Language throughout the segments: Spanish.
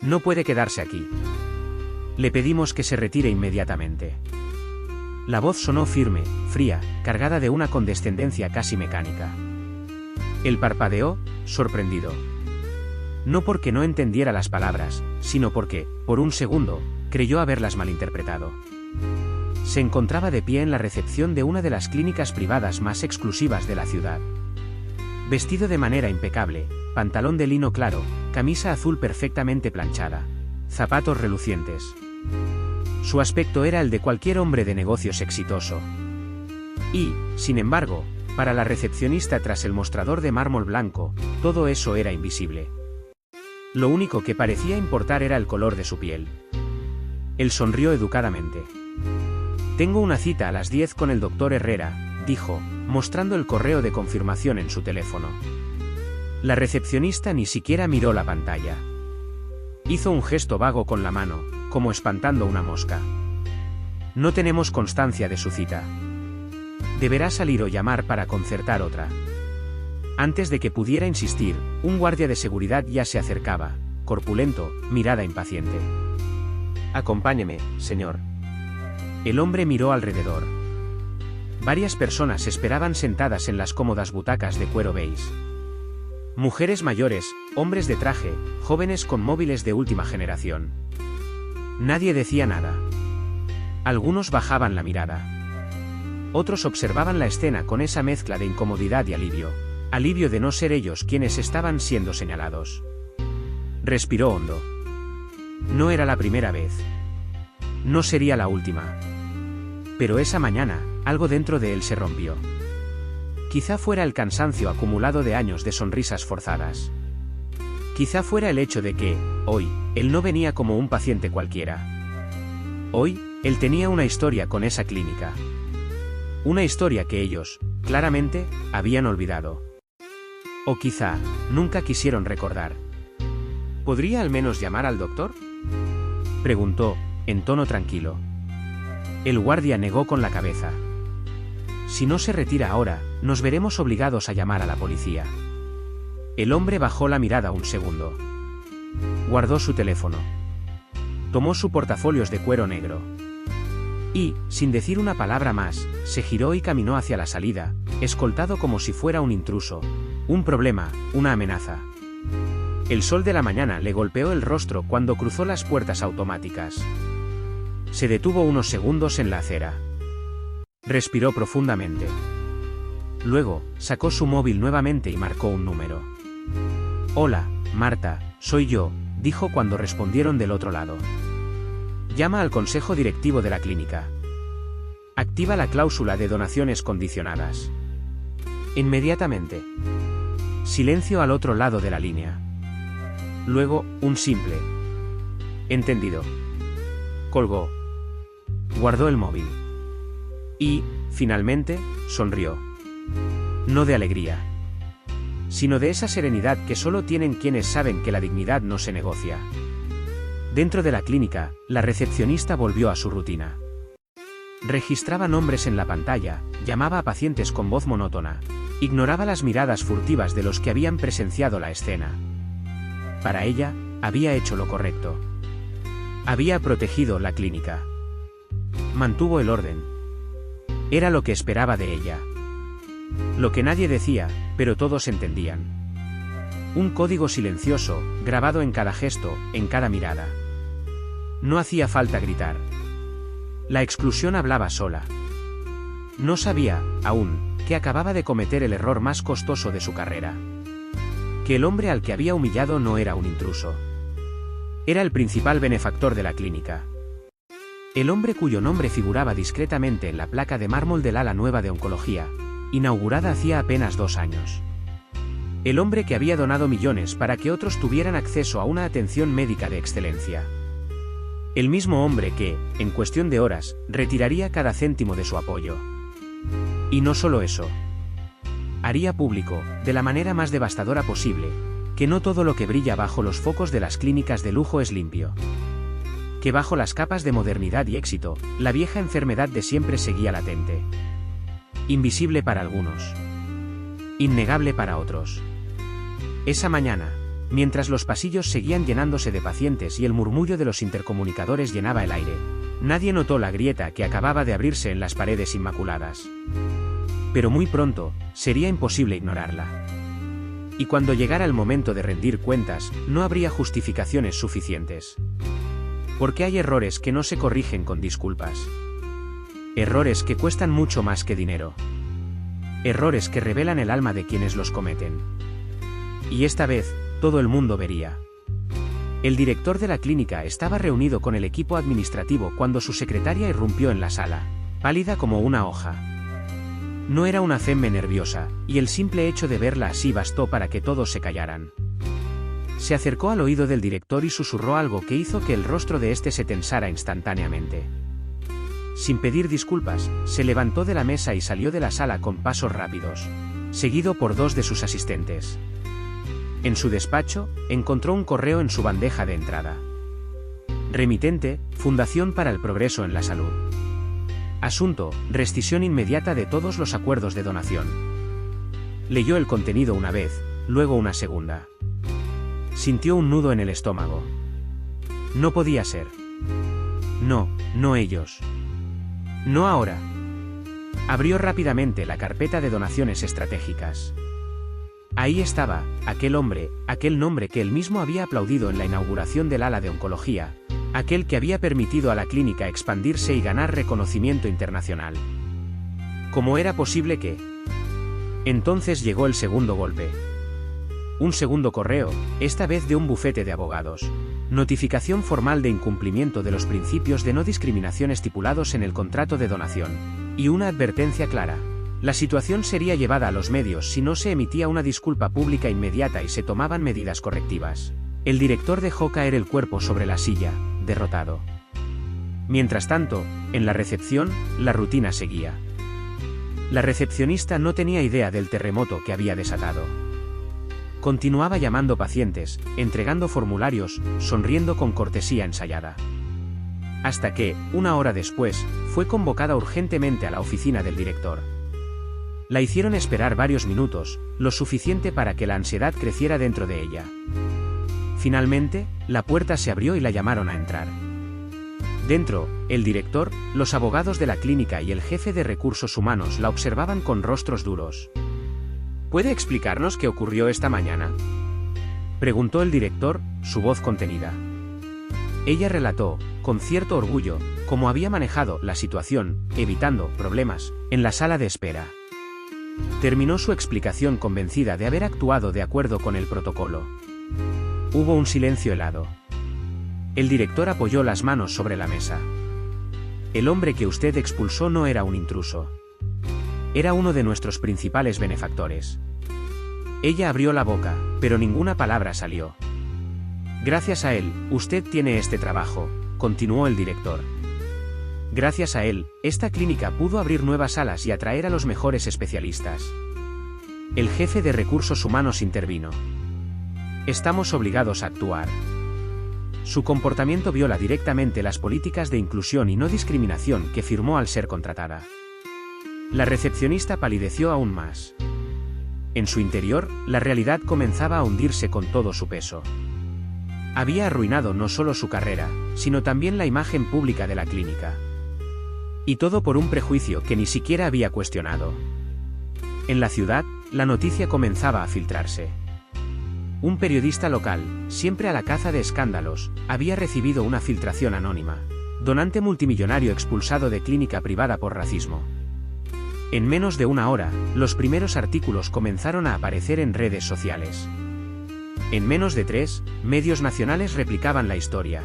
No puede quedarse aquí. Le pedimos que se retire inmediatamente. La voz sonó firme, fría, cargada de una condescendencia casi mecánica. Él parpadeó, sorprendido. No porque no entendiera las palabras, sino porque, por un segundo, creyó haberlas malinterpretado. Se encontraba de pie en la recepción de una de las clínicas privadas más exclusivas de la ciudad. Vestido de manera impecable, pantalón de lino claro, camisa azul perfectamente planchada, zapatos relucientes. Su aspecto era el de cualquier hombre de negocios exitoso. Y, sin embargo, para la recepcionista tras el mostrador de mármol blanco, todo eso era invisible. Lo único que parecía importar era el color de su piel. Él sonrió educadamente. «Tengo una cita a las 10 con el doctor Herrera», dijo, mostrando el correo de confirmación en su teléfono. La recepcionista ni siquiera miró la pantalla. Hizo un gesto vago con la mano, como espantando una mosca. «No tenemos constancia de su cita. Deberá salir o llamar para concertar otra». Antes de que pudiera insistir, un guardia de seguridad ya se acercaba, corpulento, mirada impaciente. «Acompáñeme, señor». El hombre miró alrededor. Varias personas esperaban sentadas en las cómodas butacas de cuero beige. Mujeres mayores, hombres de traje, jóvenes con móviles de última generación. Nadie decía nada. Algunos bajaban la mirada. Otros observaban la escena con esa mezcla de incomodidad y alivio. Alivio de no ser ellos quienes estaban siendo señalados. Respiró hondo. No era la primera vez. No sería la última. Pero esa mañana, algo dentro de él se rompió. Quizá fuera el cansancio acumulado de años de sonrisas forzadas. Quizá fuera el hecho de que, hoy, él no venía como un paciente cualquiera. Hoy, él tenía una historia con esa clínica. Una historia que ellos, claramente, habían olvidado. O quizá, nunca quisieron recordar. ¿Podría al menos llamar al doctor?, preguntó, en tono tranquilo. El guardia negó con la cabeza. Si no se retira ahora, nos veremos obligados a llamar a la policía. El hombre bajó la mirada un segundo. Guardó su teléfono. Tomó su portafolios de cuero negro. Y, sin decir una palabra más, se giró y caminó hacia la salida, escoltado como si fuera un intruso, un problema, una amenaza. El sol de la mañana le golpeó el rostro cuando cruzó las puertas automáticas. Se detuvo unos segundos en la acera. Respiró profundamente. Luego, sacó su móvil nuevamente y marcó un número. «Hola, Marta, soy yo», dijo cuando respondieron del otro lado. «Llama al consejo directivo de la clínica. Activa la cláusula de donaciones condicionadas. Inmediatamente». Silencio al otro lado de la línea. Luego, un simple «Entendido». Colgó. Guardó el móvil. Y, finalmente, sonrió. No de alegría, sino de esa serenidad que solo tienen quienes saben que la dignidad no se negocia. Dentro de la clínica, la recepcionista volvió a su rutina. Registraba nombres en la pantalla, llamaba a pacientes con voz monótona, ignoraba las miradas furtivas de los que habían presenciado la escena. Para ella, había hecho lo correcto. Había protegido la clínica. Mantuvo el orden. Era lo que esperaba de ella. Lo que nadie decía, pero todos entendían. Un código silencioso, grabado en cada gesto, en cada mirada. No hacía falta gritar. La exclusión hablaba sola. No sabía, aún, que acababa de cometer el error más costoso de su carrera. Que el hombre al que había humillado no era un intruso. Era el principal benefactor de la clínica. El hombre cuyo nombre figuraba discretamente en la placa de mármol del ala nueva de oncología, inaugurada hacía apenas 2 años. El hombre que había donado millones para que otros tuvieran acceso a una atención médica de excelencia. El mismo hombre que, en cuestión de horas, retiraría cada céntimo de su apoyo. Y no solo eso. Haría público, de la manera más devastadora posible, que no todo lo que brilla bajo los focos de las clínicas de lujo es limpio. Que bajo las capas de modernidad y éxito, la vieja enfermedad de siempre seguía latente. Invisible para algunos. Innegable para otros. Esa mañana, Mientras los pasillos seguían llenándose de pacientes y el murmullo de los intercomunicadores llenaba el aire, nadie notó la grieta que acababa de abrirse en las paredes inmaculadas. Pero muy pronto, sería imposible ignorarla. Y cuando llegara el momento de rendir cuentas, no habría justificaciones suficientes. Porque hay errores que no se corrigen con disculpas. Errores que cuestan mucho más que dinero. Errores que revelan el alma de quienes los cometen. Y esta vez, todo el mundo vería. El director de la clínica estaba reunido con el equipo administrativo cuando su secretaria irrumpió en la sala, pálida como una hoja. No era una femme nerviosa, y el simple hecho de verla así bastó para que todos se callaran. Se acercó al oído del director y susurró algo que hizo que el rostro de éste se tensara instantáneamente. Sin pedir disculpas, se levantó de la mesa y salió de la sala con pasos rápidos, seguido por dos de sus asistentes. En su despacho, encontró un correo en su bandeja de entrada. Remitente, Fundación para el Progreso en la Salud. Asunto, rescisión inmediata de todos los acuerdos de donación. Leyó el contenido una vez, luego una segunda. Sintió un nudo en el estómago. No podía ser. No, no ellos. No ahora. Abrió rápidamente la carpeta de donaciones estratégicas. Ahí estaba, aquel hombre, aquel nombre que él mismo había aplaudido en la inauguración del ala de oncología, aquel que había permitido a la clínica expandirse y ganar reconocimiento internacional. ¿Cómo era posible que? Entonces llegó el segundo golpe. Un segundo correo, esta vez de un bufete de abogados. Notificación formal de incumplimiento de los principios de no discriminación estipulados en el contrato de donación. Y una advertencia clara. La situación sería llevada a los medios si no se emitía una disculpa pública inmediata y se tomaban medidas correctivas. El director dejó caer el cuerpo sobre la silla, derrotado. Mientras tanto, en la recepción, la rutina seguía. La recepcionista no tenía idea del terremoto que había desatado. Continuaba llamando pacientes, entregando formularios, sonriendo con cortesía ensayada. Hasta que, una hora después, fue convocada urgentemente a la oficina del director. La hicieron esperar varios minutos, lo suficiente para que la ansiedad creciera dentro de ella. Finalmente, la puerta se abrió y la llamaron a entrar. Dentro, el director, los abogados de la clínica y el jefe de recursos humanos la observaban con rostros duros. ¿Puede explicarnos qué ocurrió esta mañana?, preguntó el director, su voz contenida. Ella relató, con cierto orgullo, cómo había manejado la situación, evitando problemas, en la sala de espera. Terminó su explicación convencida de haber actuado de acuerdo con el protocolo. Hubo un silencio helado. El director apoyó las manos sobre la mesa. El hombre que usted expulsó no era un intruso. Era uno de nuestros principales benefactores. Ella abrió la boca, pero ninguna palabra salió. Gracias a él, usted tiene este trabajo, continuó el director. Gracias a él, esta clínica pudo abrir nuevas salas y atraer a los mejores especialistas. El jefe de recursos humanos intervino. Estamos obligados a actuar. Su comportamiento viola directamente las políticas de inclusión y no discriminación que firmó al ser contratada. La recepcionista palideció aún más. En su interior, la realidad comenzaba a hundirse con todo su peso. Había arruinado no solo su carrera, sino también la imagen pública de la clínica. Y todo por un prejuicio que ni siquiera había cuestionado. En la ciudad, la noticia comenzaba a filtrarse. Un periodista local, siempre a la caza de escándalos, había recibido una filtración anónima. Donante multimillonario expulsado de clínica privada por racismo. En menos de una hora, los primeros artículos comenzaron a aparecer en redes sociales. En menos de 3, medios nacionales replicaban la historia.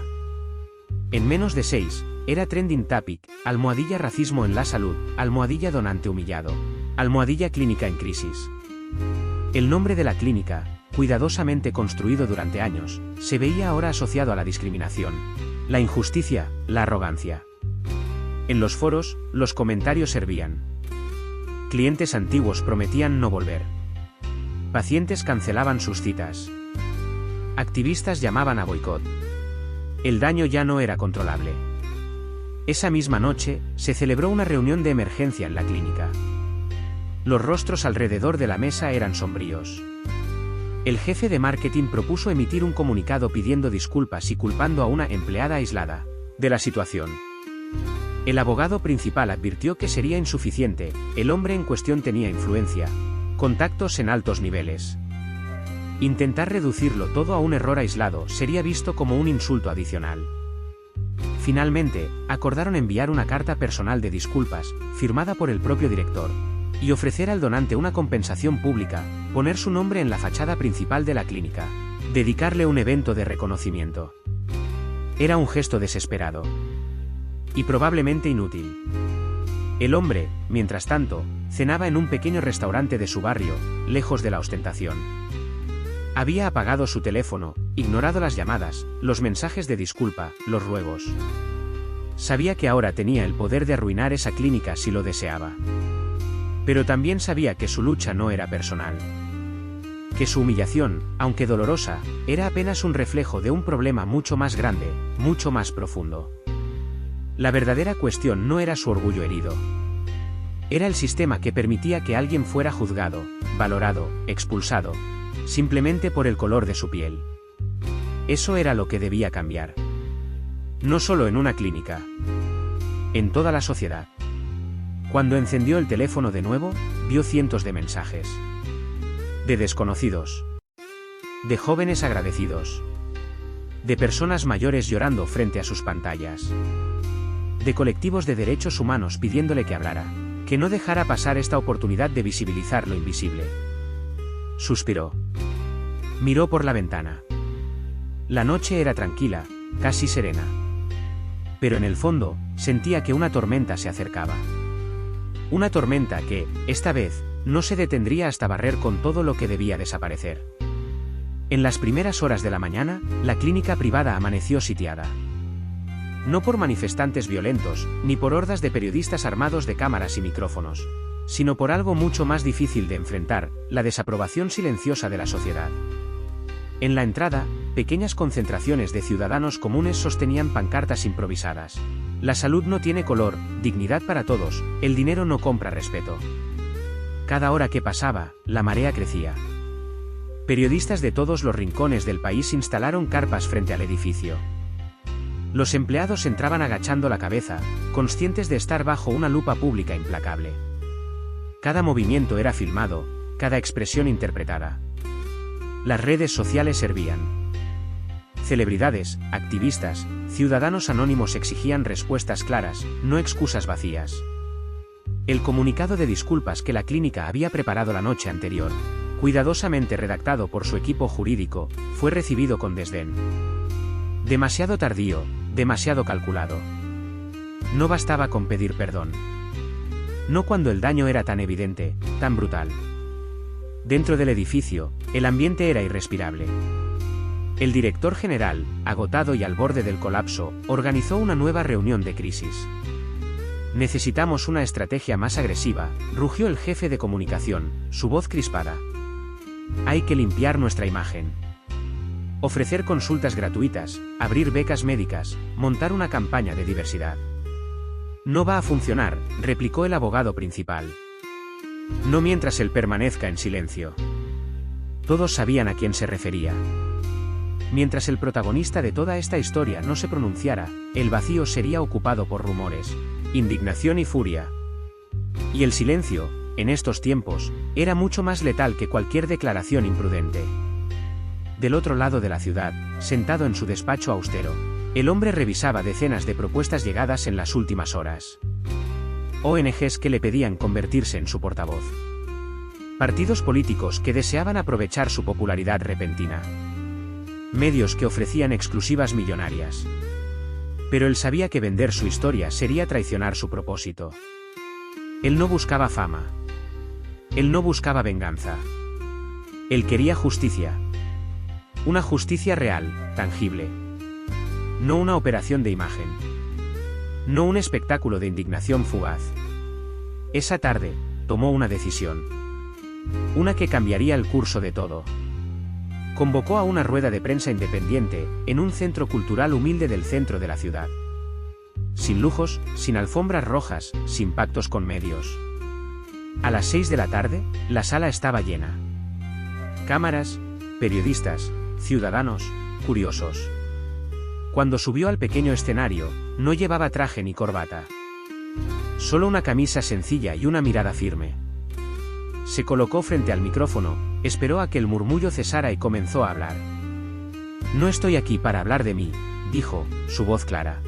En menos de 6, era trending topic, almohadilla racismo en la salud, almohadilla donante humillado, almohadilla clínica en crisis. El nombre de la clínica, cuidadosamente construido durante años, se veía ahora asociado a la discriminación, la injusticia, la arrogancia. En los foros, los comentarios hervían. Clientes antiguos prometían no volver. Pacientes cancelaban sus citas. Activistas llamaban a boicot. El daño ya no era controlable. Esa misma noche, se celebró una reunión de emergencia en la clínica. Los rostros alrededor de la mesa eran sombríos. El jefe de marketing propuso emitir un comunicado pidiendo disculpas y culpando a una empleada aislada de la situación. El abogado principal advirtió que sería insuficiente, el hombre en cuestión tenía influencia, contactos en altos niveles. Intentar reducirlo todo a un error aislado sería visto como un insulto adicional. Finalmente, acordaron enviar una carta personal de disculpas, firmada por el propio director, y ofrecer al donante una compensación pública, poner su nombre en la fachada principal de la clínica, dedicarle un evento de reconocimiento. Era un gesto desesperado. Y probablemente inútil. El hombre, mientras tanto, cenaba en un pequeño restaurante de su barrio, lejos de la ostentación. Había apagado su teléfono, ignorado las llamadas, los mensajes de disculpa, los ruegos. Sabía que ahora tenía el poder de arruinar esa clínica si lo deseaba. Pero también sabía que su lucha no era personal. Que su humillación, aunque dolorosa, era apenas un reflejo de un problema mucho más grande, mucho más profundo. La verdadera cuestión no era su orgullo herido. Era el sistema que permitía que alguien fuera juzgado, valorado, expulsado, simplemente por el color de su piel. Eso era lo que debía cambiar. No solo en una clínica. En toda la sociedad. Cuando encendió el teléfono de nuevo, vio cientos de mensajes. De desconocidos. De jóvenes agradecidos. De personas mayores llorando frente a sus pantallas. De colectivos de derechos humanos pidiéndole que hablara, que no dejara pasar esta oportunidad de visibilizar lo invisible. Suspiró. Miró por la ventana. La noche era tranquila, casi serena. Pero en el fondo, sentía que una tormenta se acercaba. Una tormenta que, esta vez, no se detendría hasta barrer con todo lo que debía desaparecer. En las primeras horas de la mañana, la clínica privada amaneció sitiada. No por manifestantes violentos, ni por hordas de periodistas armados de cámaras y micrófonos, sino por algo mucho más difícil de enfrentar, la desaprobación silenciosa de la sociedad. En la entrada, pequeñas concentraciones de ciudadanos comunes sostenían pancartas improvisadas. La salud no tiene color, dignidad para todos, el dinero no compra respeto. Cada hora que pasaba, la marea crecía. Periodistas de todos los rincones del país instalaron carpas frente al edificio. Los empleados entraban agachando la cabeza, conscientes de estar bajo una lupa pública implacable. Cada movimiento era filmado, cada expresión interpretada. Las redes sociales servían. Celebridades, activistas, ciudadanos anónimos exigían respuestas claras, no excusas vacías. El comunicado de disculpas que la clínica había preparado la noche anterior, cuidadosamente redactado por su equipo jurídico, fue recibido con desdén. Demasiado tardío, demasiado calculado. No bastaba con pedir perdón. No cuando el daño era tan evidente, tan brutal. Dentro del edificio, el ambiente era irrespirable. El director general, agotado y al borde del colapso, organizó una nueva reunión de crisis. Necesitamos una estrategia más agresiva, rugió el jefe de comunicación, su voz crispada. Hay que limpiar nuestra imagen. Ofrecer consultas gratuitas, abrir becas médicas, montar una campaña de diversidad. No va a funcionar, replicó el abogado principal. No mientras él permanezca en silencio. Todos sabían a quién se refería. Mientras el protagonista de toda esta historia no se pronunciara, el vacío sería ocupado por rumores, indignación y furia. Y el silencio, en estos tiempos, era mucho más letal que cualquier declaración imprudente. Del otro lado de la ciudad, sentado en su despacho austero, el hombre revisaba decenas de propuestas llegadas en las últimas horas. ONGs que le pedían convertirse en su portavoz. Partidos políticos que deseaban aprovechar su popularidad repentina. Medios que ofrecían exclusivas millonarias. Pero él sabía que vender su historia sería traicionar su propósito. Él no buscaba fama. Él no buscaba venganza. Él quería justicia. Una justicia real, tangible. No una operación de imagen. No un espectáculo de indignación fugaz. Esa tarde, tomó una decisión. Una que cambiaría el curso de todo. Convocó a una rueda de prensa independiente, en un centro cultural humilde del centro de la ciudad. Sin lujos, sin alfombras rojas, sin pactos con medios. A las 6 de la tarde, la sala estaba llena. Cámaras, periodistas, ciudadanos, curiosos. Cuando subió al pequeño escenario, no llevaba traje ni corbata. Solo una camisa sencilla y una mirada firme. Se colocó frente al micrófono, esperó a que el murmullo cesara y comenzó a hablar. No estoy aquí para hablar de mí, dijo, su voz clara.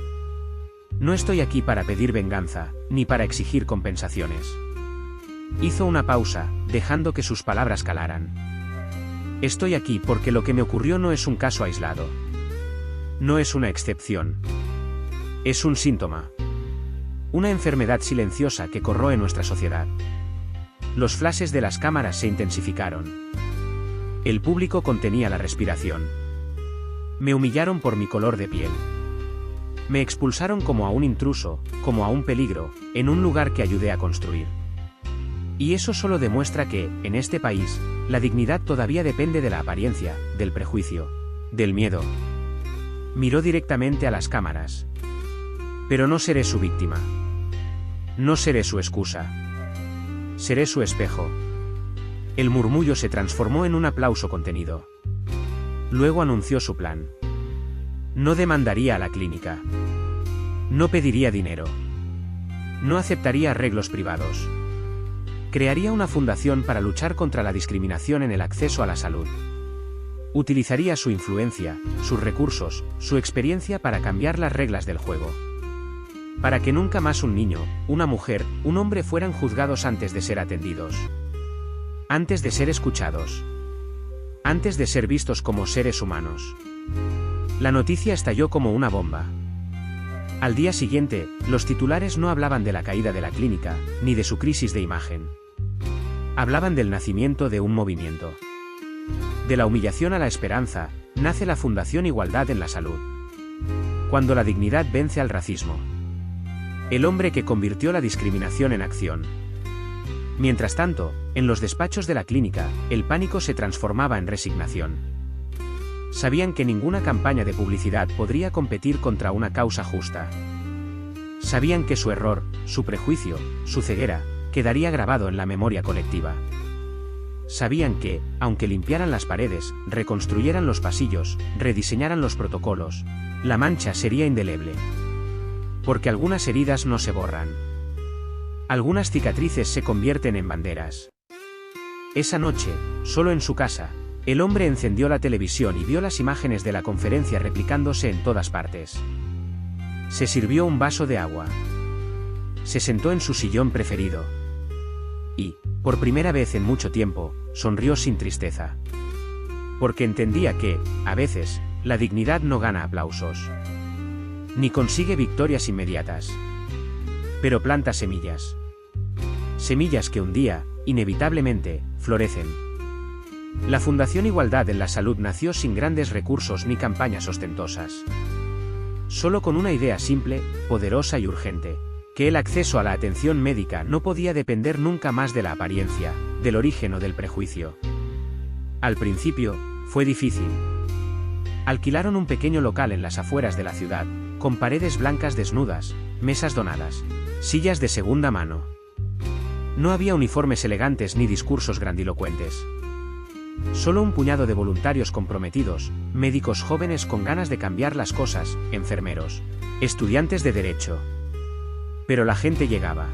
No estoy aquí para pedir venganza, ni para exigir compensaciones. Hizo una pausa, dejando que sus palabras calaran. Estoy aquí porque lo que me ocurrió no es un caso aislado. No es una excepción. Es un síntoma. Una enfermedad silenciosa que corroe nuestra sociedad. Los flashes de las cámaras se intensificaron. El público contenía la respiración. Me humillaron por mi color de piel. Me expulsaron como a un intruso, como a un peligro, en un lugar que ayudé a construir. Y eso solo demuestra que, en este país, la dignidad todavía depende de la apariencia, del prejuicio, del miedo. Miró directamente a las cámaras. Pero no seré su víctima. No seré su excusa. Seré su espejo. El murmullo se transformó en un aplauso contenido. Luego anunció su plan. No demandaría a la clínica. No pediría dinero. No aceptaría arreglos privados. Crearía una fundación para luchar contra la discriminación en el acceso a la salud. Utilizaría su influencia, sus recursos, su experiencia para cambiar las reglas del juego. Para que nunca más un niño, una mujer, un hombre fueran juzgados antes de ser atendidos. Antes de ser escuchados. Antes de ser vistos como seres humanos. La noticia estalló como una bomba. Al día siguiente, los titulares no hablaban de la caída de la clínica, ni de su crisis de imagen. Hablaban del nacimiento de un movimiento. De la humillación a la esperanza, nace la Fundación Igualdad en la Salud. Cuando la dignidad vence al racismo. El hombre que convirtió la discriminación en acción. Mientras tanto, en los despachos de la clínica, el pánico se transformaba en resignación. Sabían que ninguna campaña de publicidad podría competir contra una causa justa. Sabían que su error, su prejuicio, su ceguera, quedaría grabado en la memoria colectiva. Sabían que, aunque limpiaran las paredes, reconstruyeran los pasillos, rediseñaran los protocolos, la mancha sería indeleble. Porque algunas heridas no se borran. Algunas cicatrices se convierten en banderas. Esa noche, solo en su casa, el hombre encendió la televisión y vio las imágenes de la conferencia replicándose en todas partes. Se sirvió un vaso de agua. Se sentó en su sillón preferido. Y, por primera vez en mucho tiempo, sonrió sin tristeza. Porque entendía que, a veces, la dignidad no gana aplausos. Ni consigue victorias inmediatas. Pero planta semillas. Semillas que un día, inevitablemente, florecen. La Fundación Igualdad en la Salud nació sin grandes recursos ni campañas ostentosas. Solo con una idea simple, poderosa y urgente. Que el acceso a la atención médica no podía depender nunca más de la apariencia, del origen o del prejuicio. Al principio, fue difícil. Alquilaron un pequeño local en las afueras de la ciudad, con paredes blancas desnudas, mesas donadas, sillas de segunda mano. No había uniformes elegantes ni discursos grandilocuentes. Solo un puñado de voluntarios comprometidos, médicos jóvenes con ganas de cambiar las cosas, enfermeros, estudiantes de derecho. Pero la gente llegaba.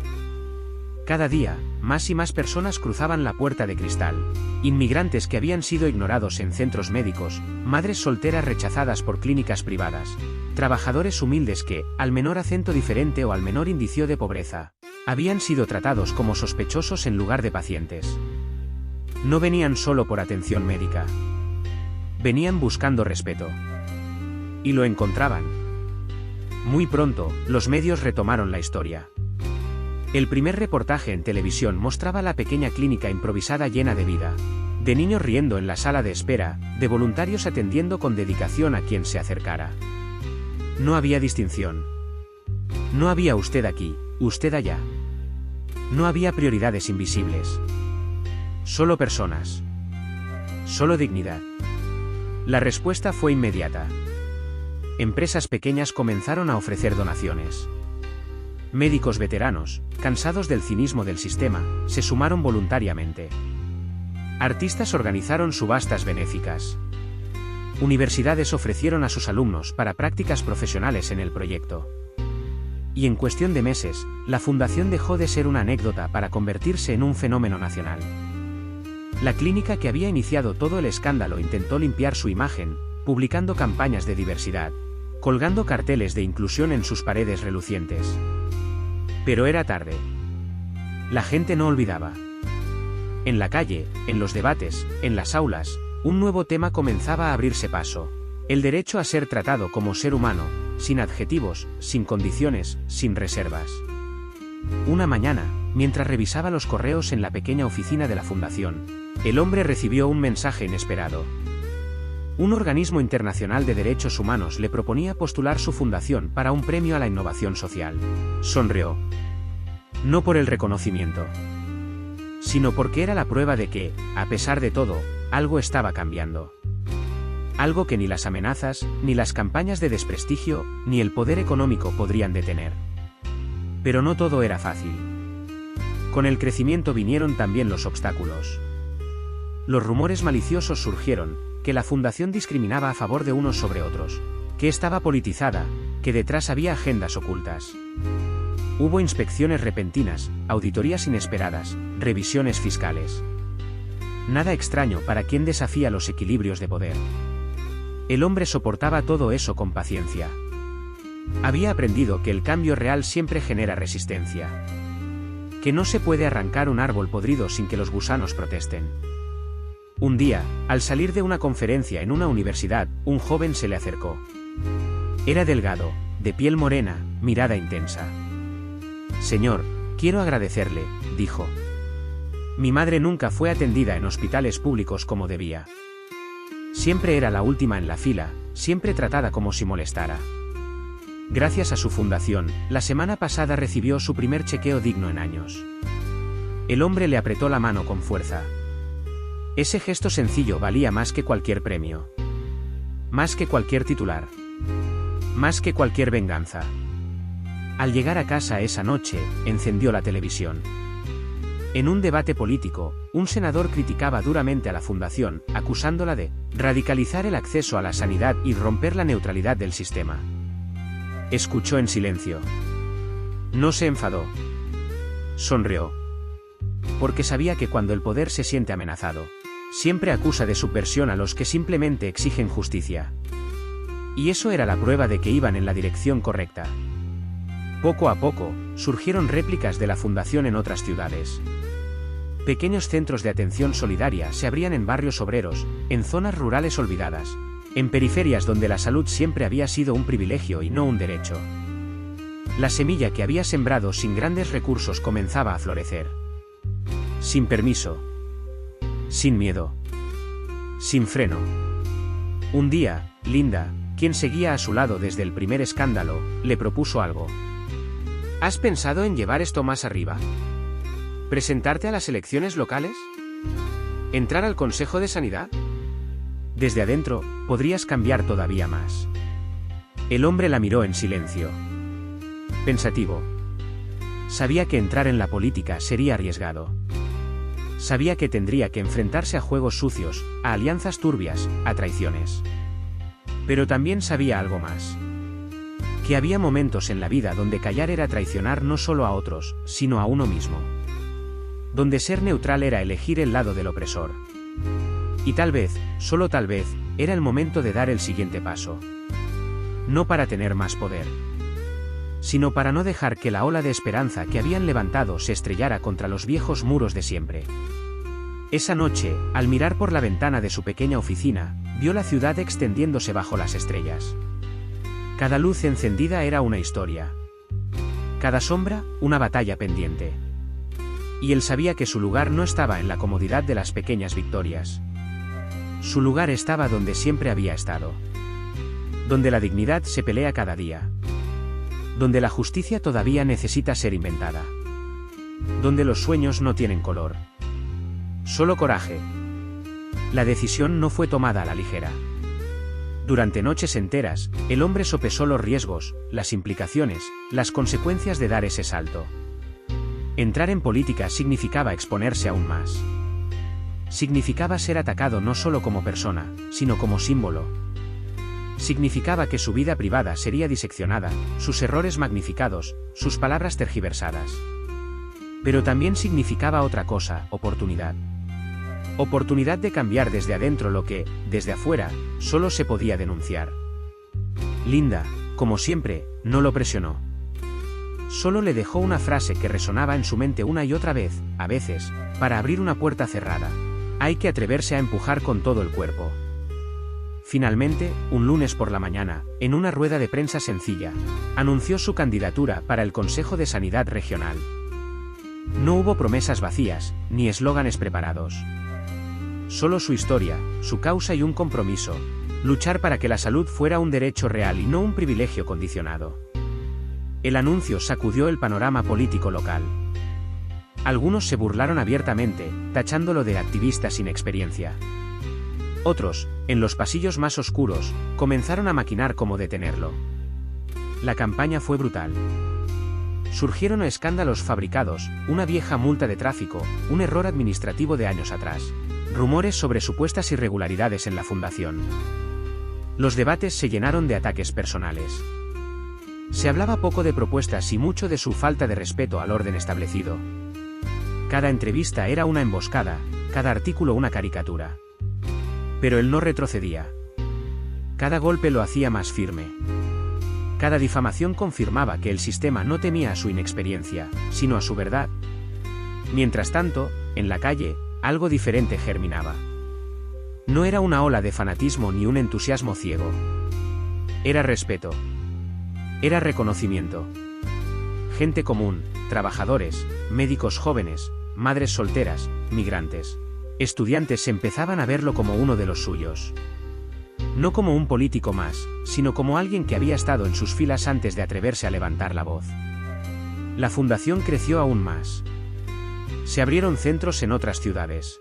Cada día, más y más personas cruzaban la puerta de cristal. Inmigrantes que habían sido ignorados en centros médicos, madres solteras rechazadas por clínicas privadas, trabajadores humildes que, al menor acento diferente o al menor indicio de pobreza, habían sido tratados como sospechosos en lugar de pacientes. No venían solo por atención médica. Venían buscando respeto. Y lo encontraban. Muy pronto, los medios retomaron la historia. El primer reportaje en televisión mostraba la pequeña clínica improvisada llena de vida, de niños riendo en la sala de espera, de voluntarios atendiendo con dedicación a quien se acercara. No había distinción. No había usted aquí, usted allá. No había prioridades invisibles. Solo personas. Solo dignidad. La respuesta fue inmediata. Empresas pequeñas comenzaron a ofrecer donaciones. Médicos veteranos, cansados del cinismo del sistema, se sumaron voluntariamente. Artistas organizaron subastas benéficas. Universidades ofrecieron a sus alumnos para prácticas profesionales en el proyecto. Y en cuestión de meses, la fundación dejó de ser una anécdota para convertirse en un fenómeno nacional. La clínica que había iniciado todo el escándalo intentó limpiar su imagen, publicando campañas de diversidad, colgando carteles de inclusión en sus paredes relucientes. Pero era tarde. La gente no olvidaba. En la calle, en los debates, en las aulas, un nuevo tema comenzaba a abrirse paso: el derecho a ser tratado como ser humano, sin adjetivos, sin condiciones, sin reservas. Una mañana, mientras revisaba los correos en la pequeña oficina de la fundación, el hombre recibió un mensaje inesperado. Un organismo internacional de derechos humanos le proponía postular su fundación para un premio a la innovación social. Sonrió. No por el reconocimiento, sino porque era la prueba de que, a pesar de todo, algo estaba cambiando. Algo que ni las amenazas, ni las campañas de desprestigio, ni el poder económico podrían detener. Pero no todo era fácil. Con el crecimiento vinieron también los obstáculos. Los rumores maliciosos surgieron, que la fundación discriminaba a favor de unos sobre otros, que estaba politizada, que detrás había agendas ocultas. Hubo inspecciones repentinas, auditorías inesperadas, revisiones fiscales. Nada extraño para quien desafía los equilibrios de poder. El hombre soportaba todo eso con paciencia. Había aprendido que el cambio real siempre genera resistencia. Que no se puede arrancar un árbol podrido sin que los gusanos protesten. Un día, al salir de una conferencia en una universidad, un joven se le acercó. Era delgado, de piel morena, mirada intensa. «Señor, quiero agradecerle», dijo. «Mi madre nunca fue atendida en hospitales públicos como debía. Siempre era la última en la fila, siempre tratada como si molestara. Gracias a su fundación, la semana pasada recibió su primer chequeo digno en años». El hombre le apretó la mano con fuerza. Ese gesto sencillo valía más que cualquier premio. Más que cualquier titular. Más que cualquier venganza. Al llegar a casa esa noche, encendió la televisión. En un debate político, un senador criticaba duramente a la fundación, acusándola de radicalizar el acceso a la sanidad y romper la neutralidad del sistema. Escuchó en silencio. No se enfadó. Sonrió. Porque sabía que cuando el poder se siente amenazado, siempre acusa de subversión a los que simplemente exigen justicia. Y eso era la prueba de que iban en la dirección correcta. Poco a poco, surgieron réplicas de la fundación en otras ciudades. Pequeños centros de atención solidaria se abrían en barrios obreros, en zonas rurales olvidadas, en periferias donde la salud siempre había sido un privilegio y no un derecho. La semilla que había sembrado sin grandes recursos comenzaba a florecer. Sin permiso. Sin miedo. Sin freno. Un día, Linda, quien seguía a su lado desde el primer escándalo, le propuso algo. ¿Has pensado en llevar esto más arriba? ¿Presentarte a las elecciones locales? ¿Entrar al Consejo de Sanidad? Desde adentro, podrías cambiar todavía más. El hombre la miró en silencio. Pensativo. Sabía que entrar en la política sería arriesgado. Sabía que tendría que enfrentarse a juegos sucios, a alianzas turbias, a traiciones. Pero también sabía algo más. Que había momentos en la vida donde callar era traicionar no solo a otros, sino a uno mismo. Donde ser neutral era elegir el lado del opresor. Y tal vez, solo tal vez, era el momento de dar el siguiente paso. No para tener más poder, sino para no dejar que la ola de esperanza que habían levantado se estrellara contra los viejos muros de siempre. Esa noche, al mirar por la ventana de su pequeña oficina, vio la ciudad extendiéndose bajo las estrellas. Cada luz encendida era una historia. Cada sombra, una batalla pendiente. Y él sabía que su lugar no estaba en la comodidad de las pequeñas victorias. Su lugar estaba donde siempre había estado. Donde la dignidad se pelea cada día. Donde la justicia todavía necesita ser inventada. Donde los sueños no tienen color. Solo coraje. La decisión no fue tomada a la ligera. Durante noches enteras, el hombre sopesó los riesgos, las implicaciones, las consecuencias de dar ese salto. Entrar en política significaba exponerse aún más. significaba ser atacado no solo como persona, sino como símbolo. Significaba que su vida privada sería diseccionada, sus errores magnificados, sus palabras tergiversadas. Pero también significaba otra cosa: oportunidad. Oportunidad de cambiar desde adentro lo que, desde afuera, solo se podía denunciar. Linda, como siempre, no lo presionó. Solo le dejó una frase que resonaba en su mente una y otra vez, a veces, para abrir una puerta cerrada: hay que atreverse a empujar con todo el cuerpo. Finalmente, un lunes por la mañana, en una rueda de prensa sencilla, anunció su candidatura para el Consejo de Sanidad Regional. No hubo promesas vacías, ni eslóganes preparados. Solo su historia, su causa y un compromiso: luchar para que la salud fuera un derecho real y no un privilegio condicionado. El anuncio sacudió el panorama político local. Algunos se burlaron abiertamente, tachándolo de activista sin experiencia. Otros, en los pasillos más oscuros, comenzaron a maquinar cómo detenerlo. La campaña fue brutal. Surgieron escándalos fabricados, una vieja multa de tráfico, un error administrativo de años atrás, rumores sobre supuestas irregularidades en la fundación. Los debates se llenaron de ataques personales. Se hablaba poco de propuestas y mucho de su falta de respeto al orden establecido. Cada entrevista era una emboscada, cada artículo una caricatura. Pero él no retrocedía. Cada golpe lo hacía más firme. Cada difamación confirmaba que el sistema no temía a su inexperiencia, sino a su verdad. Mientras tanto, en la calle, algo diferente germinaba. No era una ola de fanatismo ni un entusiasmo ciego. Era respeto. Era reconocimiento. Gente común, trabajadores, médicos jóvenes, madres solteras, migrantes, estudiantes empezaban a verlo como uno de los suyos. No como un político más, sino como alguien que había estado en sus filas antes de atreverse a levantar la voz. La fundación creció aún más. Se abrieron centros en otras ciudades.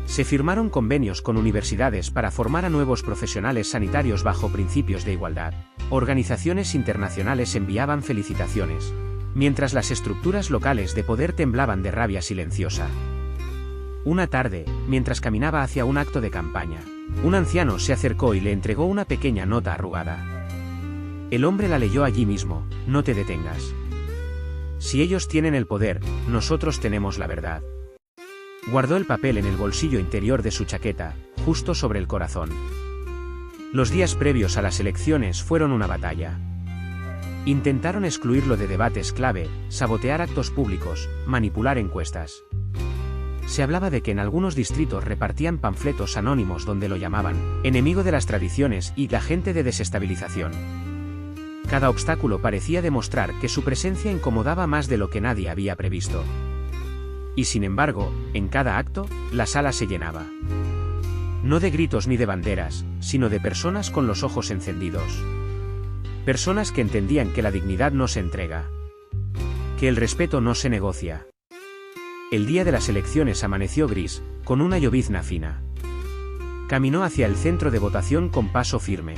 Se firmaron convenios con universidades para formar a nuevos profesionales sanitarios bajo principios de igualdad. Organizaciones internacionales enviaban felicitaciones, mientras las estructuras locales de poder temblaban de rabia silenciosa. Una tarde, mientras caminaba hacia un acto de campaña, un anciano se acercó y le entregó una pequeña nota arrugada. El hombre la leyó allí mismo: no te detengas. Si ellos tienen el poder, nosotros tenemos la verdad. Guardó el papel en el bolsillo interior de su chaqueta, justo sobre el corazón. Los días previos a las elecciones fueron una batalla. Intentaron excluirlo de debates clave, sabotear actos públicos, manipular encuestas. Se hablaba de que en algunos distritos repartían panfletos anónimos donde lo llamaban enemigo de las tradiciones y agente de desestabilización. Cada obstáculo parecía demostrar que su presencia incomodaba más de lo que nadie había previsto. Y sin embargo, en cada acto, la sala se llenaba. No de gritos ni de banderas, sino de personas con los ojos encendidos. Personas que entendían que la dignidad no se entrega, que el respeto no se negocia. El día de las elecciones amaneció gris, con una llovizna fina. Caminó hacia el centro de votación con paso firme.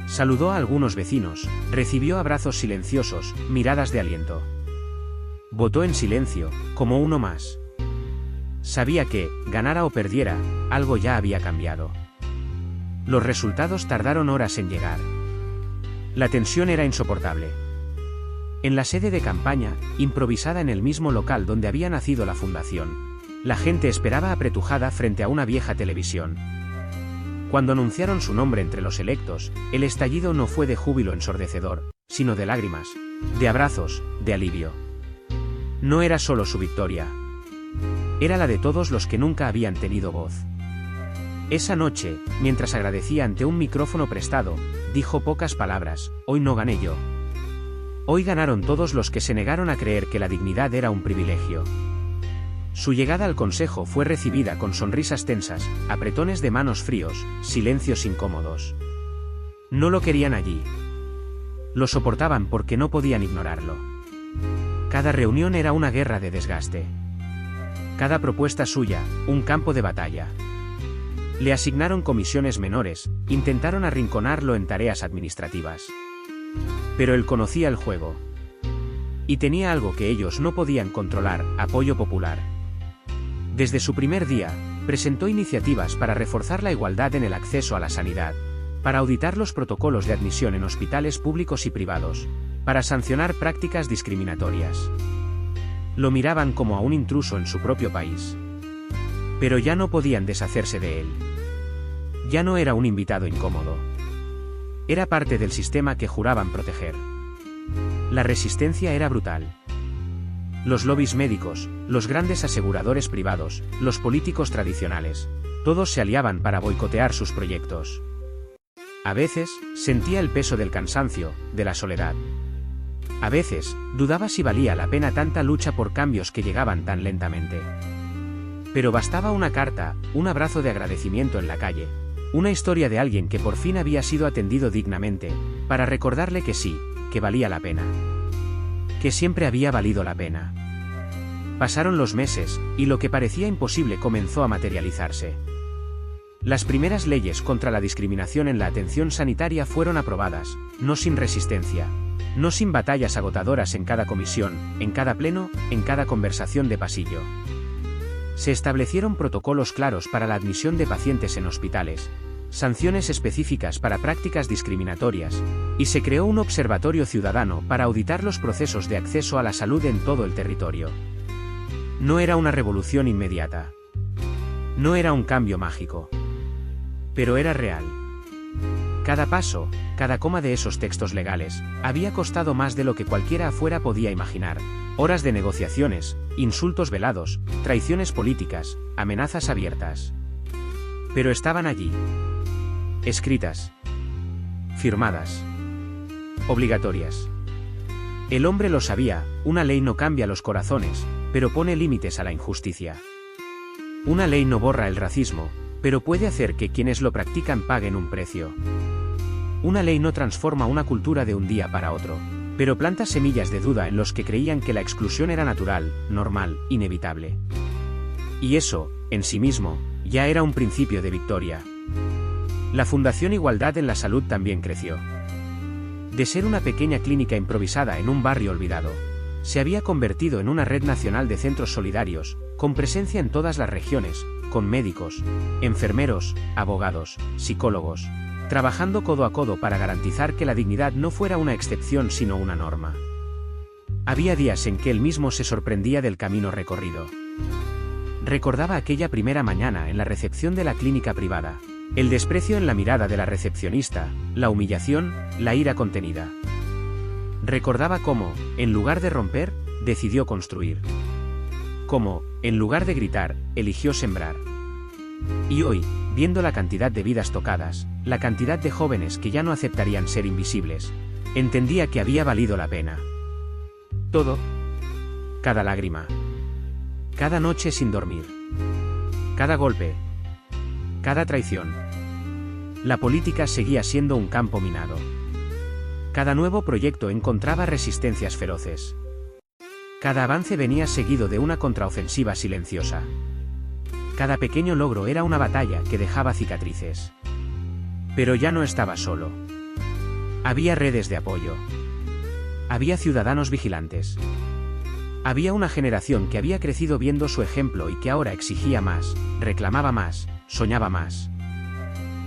Saludó a algunos vecinos, recibió abrazos silenciosos, miradas de aliento. Votó en silencio, como uno más. Sabía que, ganara o perdiera, algo ya había cambiado. Los resultados tardaron horas en llegar. La tensión era insoportable. En la sede de campaña, improvisada en el mismo local donde había nacido la fundación, la gente esperaba apretujada frente a una vieja televisión. Cuando anunciaron su nombre entre los electos, el estallido no fue de júbilo ensordecedor, sino de lágrimas, de abrazos, de alivio. No era solo su victoria. Era la de todos los que nunca habían tenido voz. Esa noche, mientras agradecía ante un micrófono prestado, dijo pocas palabras: hoy no gané yo. Hoy ganaron todos los que se negaron a creer que la dignidad era un privilegio. Su llegada al consejo fue recibida con sonrisas tensas, apretones de manos fríos, silencios incómodos. No lo querían allí. Lo soportaban porque no podían ignorarlo. Cada reunión era una guerra de desgaste. Cada propuesta suya, un campo de batalla. Le asignaron comisiones menores, intentaron arrinconarlo en tareas administrativas. Pero él conocía el juego. Y tenía algo que ellos no podían controlar: apoyo popular. Desde su primer día, presentó iniciativas para reforzar la igualdad en el acceso a la sanidad, para auditar los protocolos de admisión en hospitales públicos y privados, para sancionar prácticas discriminatorias. Lo miraban como a un intruso en su propio país. Pero ya no podían deshacerse de él. Ya no era un invitado incómodo. Era parte del sistema que juraban proteger. La resistencia era brutal. Los lobbies médicos, los grandes aseguradores privados, los políticos tradicionales, todos se aliaban para boicotear sus proyectos. A veces, sentía el peso del cansancio, de la soledad. A veces, dudaba si valía la pena tanta lucha por cambios que llegaban tan lentamente. Pero bastaba una carta, un abrazo de agradecimiento en la calle, una historia de alguien que por fin había sido atendido dignamente, para recordarle que sí, que valía la pena. Que siempre había valido la pena. Pasaron los meses, y lo que parecía imposible comenzó a materializarse. Las primeras leyes contra la discriminación en la atención sanitaria fueron aprobadas, no sin resistencia, no sin batallas agotadoras en cada comisión, en cada pleno, en cada conversación de pasillo. Se establecieron protocolos claros para la admisión de pacientes en hospitales, sanciones específicas para prácticas discriminatorias, y se creó un observatorio ciudadano para auditar los procesos de acceso a la salud en todo el territorio. No era una revolución inmediata. No era un cambio mágico. Pero era real. Cada paso, cada coma de esos textos legales, había costado más de lo que cualquiera afuera podía imaginar. Horas de negociaciones, insultos velados, traiciones políticas, amenazas abiertas. Pero estaban allí. Escritas. Firmadas. Obligatorias. El hombre lo sabía, una ley no cambia los corazones, pero pone límites a la injusticia. Una ley no borra el racismo, pero puede hacer que quienes lo practican paguen un precio. Una ley no transforma una cultura de un día para otro, pero planta semillas de duda en los que creían que la exclusión era natural, normal, inevitable. Y eso, en sí mismo, ya era un principio de victoria. La Fundación Igualdad en la Salud también creció. De ser una pequeña clínica improvisada en un barrio olvidado, se había convertido en una red nacional de centros solidarios, con presencia en todas las regiones, con médicos, enfermeros, abogados, psicólogos, trabajando codo a codo para garantizar que la dignidad no fuera una excepción sino una norma. Había días en que él mismo se sorprendía del camino recorrido. Recordaba aquella primera mañana en la recepción de la clínica privada, el desprecio en la mirada de la recepcionista, la humillación, la ira contenida. Recordaba cómo, en lugar de romper, decidió construir. Cómo, en lugar de gritar, eligió sembrar. Y hoy, viendo la cantidad de vidas tocadas, la cantidad de jóvenes que ya no aceptarían ser invisibles, entendía que había valido la pena. Todo. Cada lágrima. Cada noche sin dormir. Cada golpe. Cada traición. La política seguía siendo un campo minado. Cada nuevo proyecto encontraba resistencias feroces. Cada avance venía seguido de una contraofensiva silenciosa. Cada pequeño logro era una batalla que dejaba cicatrices. Pero ya no estaba solo. Había redes de apoyo. Había ciudadanos vigilantes. Había una generación que había crecido viendo su ejemplo y que ahora exigía más, reclamaba más, soñaba más.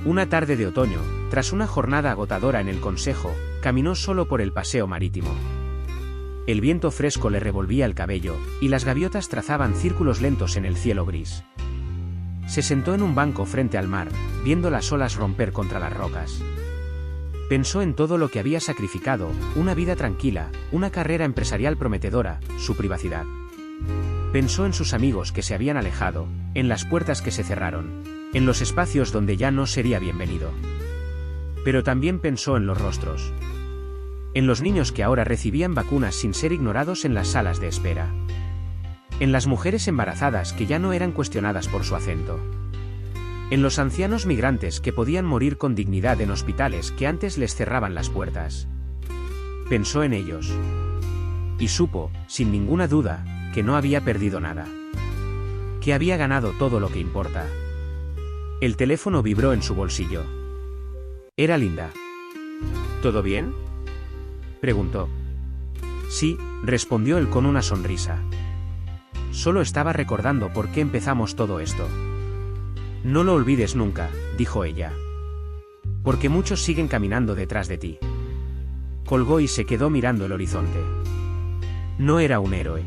Una tarde de otoño, tras una jornada agotadora en el Consejo, caminó solo por el paseo marítimo. El viento fresco le revolvía el cabello, y las gaviotas trazaban círculos lentos en el cielo gris. Se sentó en un banco frente al mar, viendo las olas romper contra las rocas. Pensó en todo lo que había sacrificado, una vida tranquila, una carrera empresarial prometedora, su privacidad. Pensó en sus amigos que se habían alejado, en las puertas que se cerraron, en los espacios donde ya no sería bienvenido. Pero también pensó en los rostros. En los niños que ahora recibían vacunas sin ser ignorados en las salas de espera. En las mujeres embarazadas que ya no eran cuestionadas por su acento. En los ancianos migrantes que podían morir con dignidad en hospitales que antes les cerraban las puertas. Pensó en ellos. Y supo, sin ninguna duda, que no había perdido nada. Que había ganado todo lo que importa. El teléfono vibró en su bolsillo. Era Linda. ¿Todo bien?, preguntó. Sí, respondió él con una sonrisa. solo estaba recordando por qué empezamos todo esto. No lo olvides nunca, dijo ella. Porque muchos siguen caminando detrás de ti. Colgó y se quedó mirando el horizonte. No era un héroe.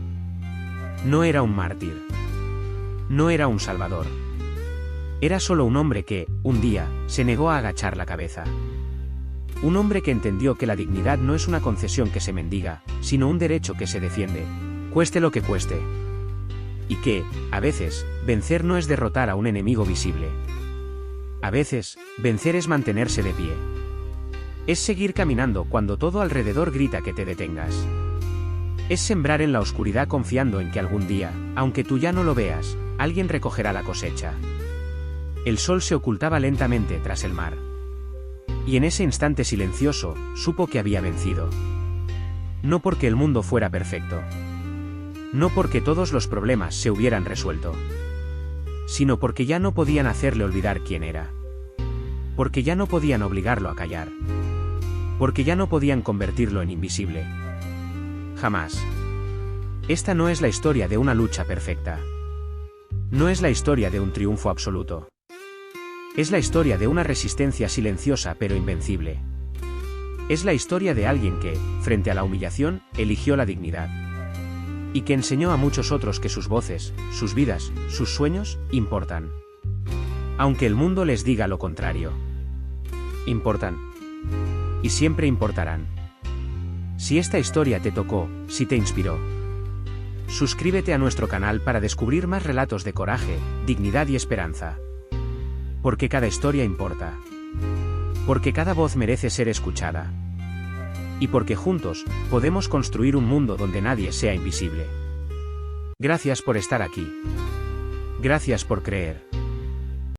No era un mártir. No era un salvador. Era solo un hombre que, un día, se negó a agachar la cabeza. Un hombre que entendió que la dignidad no es una concesión que se mendiga, sino un derecho que se defiende, cueste lo que cueste. Y que, a veces, vencer no es derrotar a un enemigo visible. A veces, vencer es mantenerse de pie. Es seguir caminando cuando todo alrededor grita que te detengas. Es sembrar en la oscuridad confiando en que algún día, aunque tú ya no lo veas, alguien recogerá la cosecha. El sol se ocultaba lentamente tras el mar. Y en ese instante silencioso, supo que había vencido. No porque el mundo fuera perfecto. No porque todos los problemas se hubieran resuelto. Sino porque ya no podían hacerle olvidar quién era. Porque ya no podían obligarlo a callar. Porque ya no podían convertirlo en invisible. Jamás. Esta no es la historia de una lucha perfecta. No es la historia de un triunfo absoluto. Es la historia de una resistencia silenciosa pero invencible. Es la historia de alguien que, frente a la humillación, eligió la dignidad. Y que enseñó a muchos otros que sus voces, sus vidas, sus sueños, importan. Aunque el mundo les diga lo contrario. Importan. Y siempre importarán. Si esta historia te tocó, si te inspiró, suscríbete a nuestro canal para descubrir más relatos de coraje, dignidad y esperanza. Porque cada historia importa. Porque cada voz merece ser escuchada. Y porque juntos, podemos construir un mundo donde nadie sea invisible. Gracias por estar aquí. Gracias por creer.